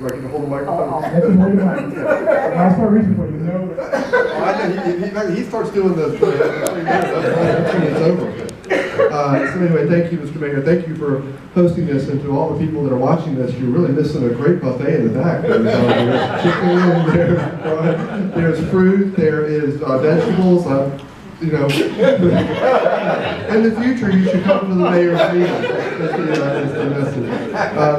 Do I get to hold the microphone? That's a holding mic. I'll start reaching for you. No. Oh, I know he starts doing the it's over. So anyway, thank you, Mr. Mayor. Thank you for hosting this, and to all the people that are watching this, you're really missing a great buffet in the back. There's chicken, there's fruit, there is vegetables. You know, in the future, you should come to the mayor's meeting. That's the message.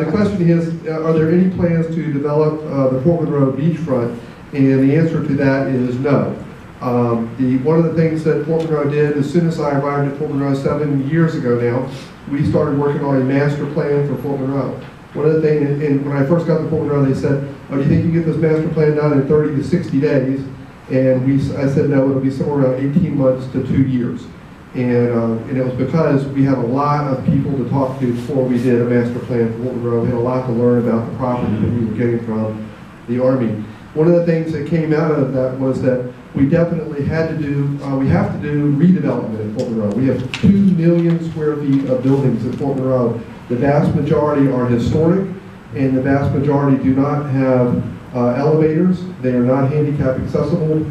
The question is, are there any plans to develop the Fort Monroe beachfront? And the answer to that is no. One of the things that Fort Monroe did, as soon as I arrived at Fort Monroe 7 years ago now, we started working on a master plan for Fort Monroe. One of the things, and when I first got to Fort Monroe, they said, oh, do you think you can get this master plan done in 30 to 60 days? And I said, no, it'll be somewhere around 18 months to 2 years. And it was because we had a lot of people to talk to before we did a master plan for Fort Monroe. We had a lot to learn about the property that we were getting from the Army. One of the things that came out of that was that we definitely had to do, we have to do redevelopment at Fort Monroe. We have 2 million square feet of buildings at Fort Monroe. The vast majority are historic, and the vast majority do not have elevators. They are not handicap accessible.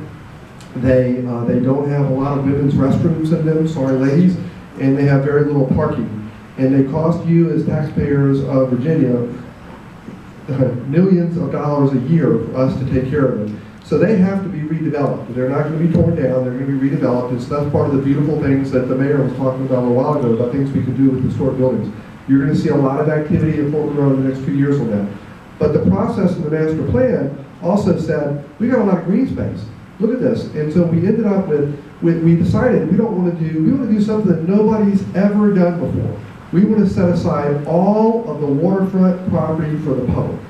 They don't have a lot of women's restrooms in them, sorry ladies, and they have very little parking. And they cost you as taxpayers of Virginia millions of dollars a year for us to take care of them. So they have to be redeveloped. They're not going to be torn down, they're going to be redeveloped. And so that's part of the beautiful things that the mayor was talking about a while ago, about things we can do with historic buildings. You're going to see a lot of activity at Fort Monroe in the next few years on that. But the process in the master plan also said, we got a lot of green space. Look at this. And so we ended up we decided we want to do something that nobody's ever done before. We want to set aside all of the waterfront property for the public.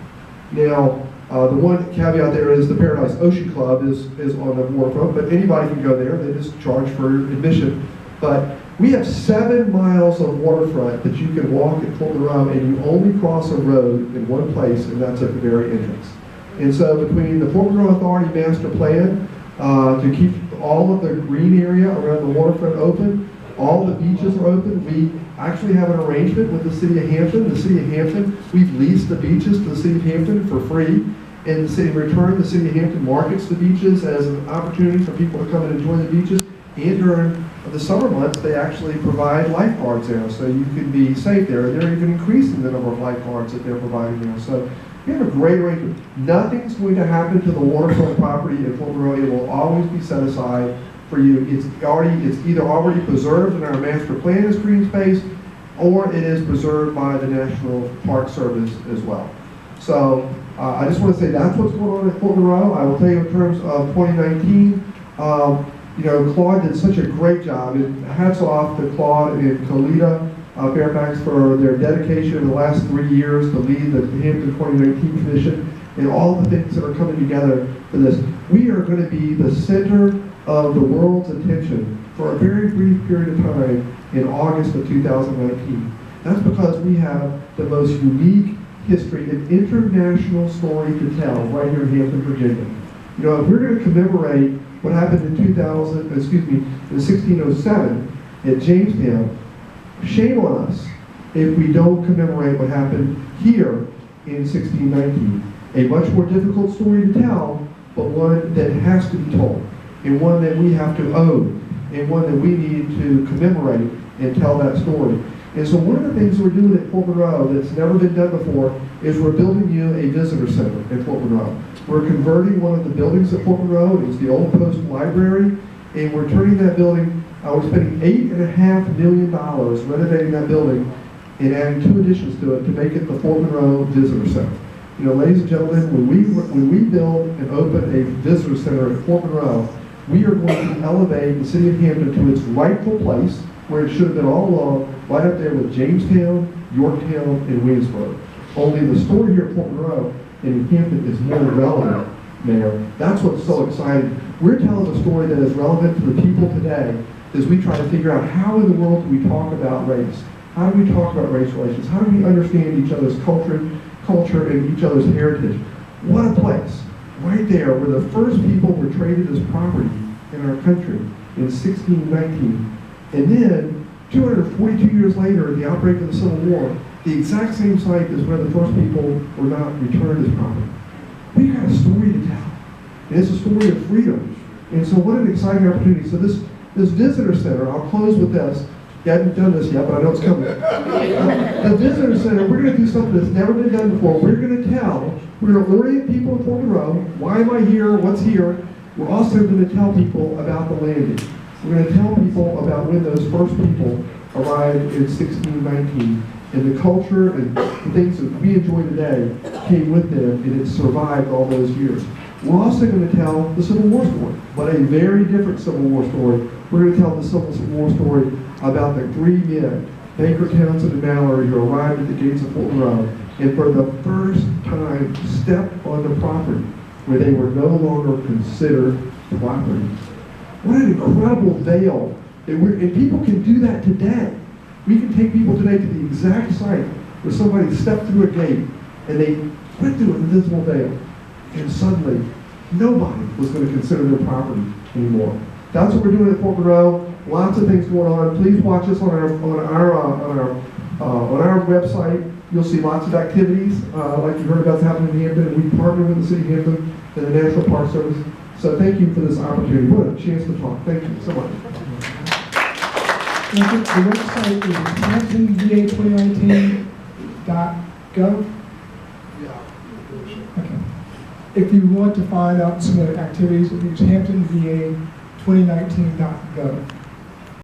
Now, the one caveat there is the Paradise Ocean Club is on the waterfront, but anybody can go there. They just charge for admission. But we have 7 miles of waterfront that you can walk at Fort Monroe, and you only cross a road in one place, and that's at the very entrance. And so between the Fort Monroe Authority master plan to keep all of the green area around the waterfront open, all the beaches are open. We actually have an arrangement with the City of Hampton. The City of Hampton, we've leased the beaches to the City of Hampton for free. And in return, the City of Hampton markets the beaches as an opportunity for people to come and enjoy the beaches. And during the summer months, they actually provide lifeguards there, so you can be safe there. And they're even increasing the number of lifeguards that they're providing there. So we have a great arrangement. Nothing's going to happen to the waterfront property at Fort Monroe. It will always be set aside for you. It's either already preserved in our master plan as green space, or it is preserved by the National Park Service as well. So I just want to say that's what's going on at Fort Monroe. I will tell you in terms of 2019, you know, Claude did such a great job. And hats off to Claude and Colita Fairfax for their dedication in the last 3 years to lead the Hampton 2019 Commission and all the things that are coming together for this. We are going to be the center of the world's attention for a very brief period of time in August of 2019. That's because we have the most unique history and international story to tell right here in Hampton, Virginia. You know, if we're going to commemorate what happened in 1607 at Jamestown, shame on us if we don't commemorate what happened here in 1619. A much more difficult story to tell, but one that has to be told, and one that we have to own, and one that we need to commemorate and tell that story. And so one of the things we're doing at Fort Monroe that's never been done before is we're building you a visitor center at Fort Monroe. We're converting one of the buildings at Fort Monroe. It was the old Post Library, and we're turning that building, we're spending $8.5 million renovating that building and adding 2 additions to it to make it the Fort Monroe Visitor Center. You know, ladies and gentlemen, when we build and open a visitor center at Fort Monroe, we are going to elevate the City of Hampton to its rightful place, where it should have been all along, right up there with Jamestown, Yorktown, and Williamsburg. Only the story here at Fort Monroe and in Hampton is more relevant, Mayor. That's what's so exciting. We're telling a story that is relevant to the people today as we try to figure out how in the world do we talk about race? How do we talk about race relations? How do we understand each other's culture and each other's heritage? What a place, right there, where the first people were traded as property in our country in 1619. And then, 242 years later, at the outbreak of the Civil War, the exact same site as where the first people were not returned as property. We've got a story to tell. And it's a story of freedom. And so what an exciting opportunity. So this visitor center, I'll close with this. You haven't done this yet, but I know it's coming. The visitor center, we're going to do something that's never been done before. We're going to orient people in Fort Monroe. Why am I here? What's here? We're also going to tell people about the landing. We're going to tell people about when those first people arrived in 1619. And the culture and the things that we enjoy today came with them, and it survived all those years. We're also going to tell the Civil War story, but a very different Civil War story. We're going to tell the Civil War story about the three men, Baker, Townsend, and Mallory, who arrived at the gates of Fort Monroe, and for the first time stepped on the property where they were no longer considered property. What an incredible veil. And people can do that today. We can take people today to the exact site where somebody stepped through a gate and they went through an invisible veil, and suddenly nobody was going to consider their property anymore. That's what we're doing at Fort Monroe. Lots of things going on. Please watch us on our website. You'll see lots of activities like you heard about happening in Hampton, and we partner with the City of Hampton and the National Park Service. So thank you for this opportunity. What a chance to talk. Thank you so much. The website is hamptonva2019.gov. Okay. If you want to find out some of the activities, it's hamptonva2019.gov.